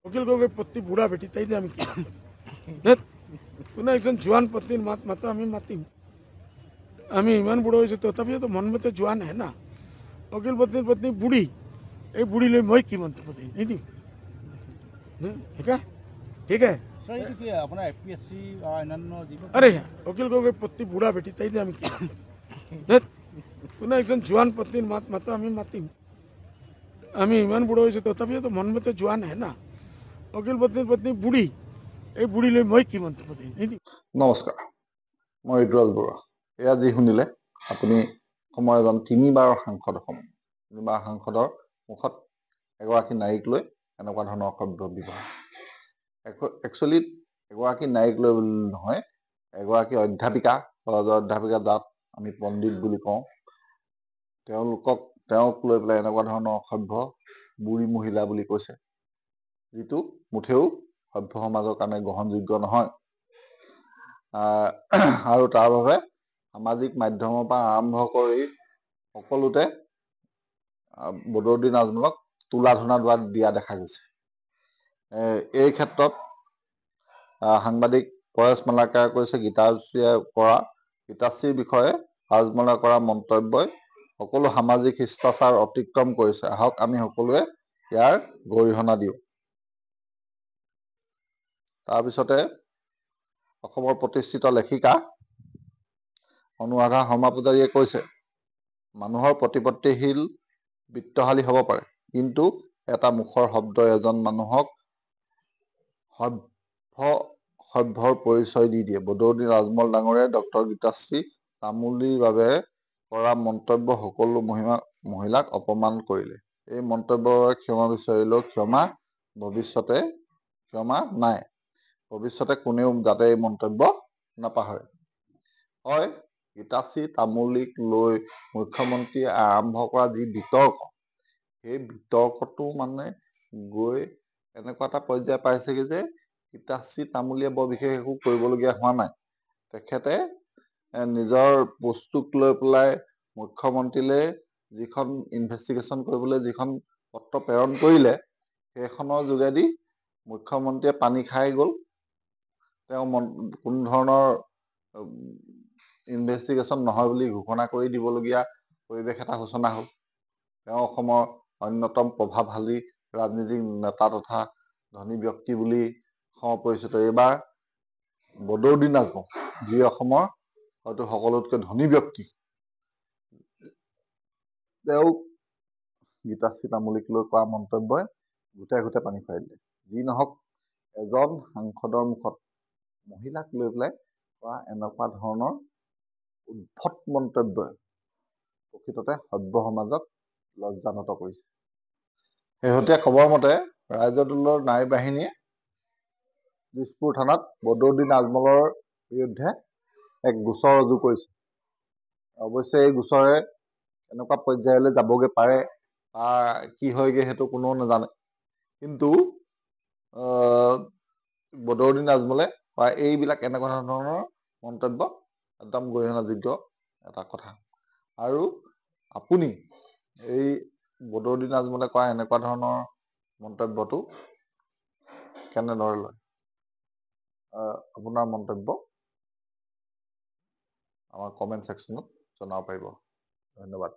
वकील गगৈ पत्नी बुढ़ा बेटी ताई আমি কি কোনো একজন জোয়ান পত্নীর মাত মাতো আমি মাতিম আমি ইমান বুড়ো হয়েছে তথাপিও তো মন মতে জোয়ান হে না वकील पत्नीर पत्नी बुढ़ी এই বুঢ়ী লৈ মই কি মন্তব্য দিম নিদিম ठीक है अरे वकील गगৈ पत्नी बुढ़ा बेटी ताई আমি কি কোনো একজন জোয়ান পত্নীর মাত মাতো আমি মাতিম আমি ইমান বুড়ো হয়েছে তথাপিও তো মন মতে জোয়ান হে না वकील पत्नीर पत्नी बुढ़ी এই বুঢ়ী লৈ মই কি মন্তব্য দিম নিদিম। নমস্কাৰ, মই ঋতুৰাজ বৰুৱা। এয়া যি শুনিলে আপুনি অসমৰ এজন তিনিবাৰৰ সাংসদ, তিনিবাৰ সাংসদৰ মুখত এগৰাকী নাৰীক লৈ এনেকুৱা ধৰণৰ শব্দ ব্যৱহাৰ। একচুৱেলি এগৰাকী নাৰীক লৈ বুলি নহয়, এগৰাকী অধ্যাপিকা, কলেজৰ অধ্যাপিকা, যাক আমি পণ্ডিত বুলি কওঁ, তেওঁক লৈ পেলাই এনেকুৱা ধৰণৰ অসভ্য বুঢ়ী মহিলা বুলি কৈছে, যিটো মুঠেও সভ্য সমাজৰ কাৰণে গ্ৰহণযোগ্য নহয়। আৰু তাৰ বাবে সামাজিক মাধ্যমৰ পৰা আৰম্ভ কৰি সকলোতে বদৰুদ্দিন আজমলক তুলা ধূনা দিয়া দেখা গৈছে। এই ক্ষেত্ৰত সাংবাদিক পৰেশ মালাকাৰে কৈছে, গীতাশ্ৰীৰ বিষয়ে আজমলে কৰা মন্তব্যই সকলো সামাজিক শিষ্টাচাৰ অতিক্ৰম কৰিছে। আহক আমি সকলোৱে ইয়াৰ গৰিহণা দিওঁ। তাৰপিছতে অসমৰ প্ৰতিষ্ঠিত লেখিকা অনুৰাধা শৰ্মা পূজাৰীয়ে কৈছে, মানুহৰ প্ৰতিপত্তিশীল বিত্তশালী হ'ব পাৰে, কিন্তু এটা মুখৰ শব্দই এজন মানুহক সভ্যৰ পৰিচয় দি দিয়ে। বদৰুদ্দিন আজমল ডাঙৰীয়াই ডক্টৰ গীতাশ্ৰী তামুলীৰ বাবে কৰা মন্তব্য সকলো মহিলাক অপমান কৰিলে। এই মন্তব্যৰ বাবে ক্ষমা বিচাৰিলেও ক্ষমা নাই। ভৱিষ্যতে কোনেও যাতে এই মন্তব্য নাপাহৰে। হয়, গীতাশ্ৰী তামুলীক লৈ মুখ্যমন্ত্ৰীয়ে আৰম্ভ কৰা যি বিতৰ্ক, সেই বিতৰ্কটো গৈ এনেকুৱা এটা পৰ্যায় পাইছেগে যে গীতাশ্ৰী তামুলীয়ে বৰ বিশেষ একো কৰিবলগীয়া হোৱা নাই। তেখেতে নিজৰ পোষ্টটোক লৈ পেলাই মুখ্যমন্ত্ৰীলৈ যিখন ইনভেষ্টিগেশ্যন কৰিবলৈ যিখন পত্ৰ প্ৰেৰণ কৰিলে, সেইখনৰ যোগেদি মুখ্যমন্ত্ৰীয়ে পানী খাই গ'ল। তেওঁ কোনো ধৰণৰ ইনভেষ্টিগেশ্যন নহয় বুলি ঘোষণা কৰি দিবলগীয়া পৰিৱেশ এটা সূচনা হ'ল। তেওঁ অসমৰ অন্যতম প্ৰভাৱশালী ৰাজনীতিক নেতা তথা ধনী ব্যক্তি বুলি পৰিচিত। এইবাৰ বদৰুদ্দিন আজমল, যি অসমৰ হয়তো সকলোতকৈ ধনী ব্যক্তি, তেওঁ গীতাশ্ৰী তামুলীক লৈ কৰা মন্তব্যই ঘোটে ঘোটে পানী খুৱাই দিলে। যি নহওক, এজন সাংসদৰ মুখত মহিলাক লৈ পেলাই কৰা এনেকুৱা ধৰণৰ উদ্ভট মন্তব্যই প্ৰকৃততে সভ্য সমাজক লজ্জানত কৰিছে। শেহতীয়া খবৰ মতে ৰাইজৰ দলৰ নাৰী বাহিনীয়ে দিছপুৰ থানাত বদৰুদ্দিন আজমলৰ বিৰুদ্ধে এক গোচৰ ৰুজু কৰিছে। অৱশ্যে এই গোচৰে এনেকুৱা পৰ্যায়লৈ যাবগৈ পাৰে বা কি হয়গৈ সেইটো কোনেও নাজানে। কিন্তু বদৰুদ্দিন আজমলে বা এইবিলাক এনেকুৱা ধৰণৰ মন্তব্য একদম গৰিহণাযোগ্য এটা কথা। আৰু আপুনি এই বদৰুদ্দিন আজমলে কৰা এনেকুৱা ধৰণৰ মন্তব্যটো কেনেদৰে লয়? আপোনাৰ মন্তব্য আমাৰ কমেণ্ট ছেকশ্যনত জনাব পাৰিব। ধন্যবাদ।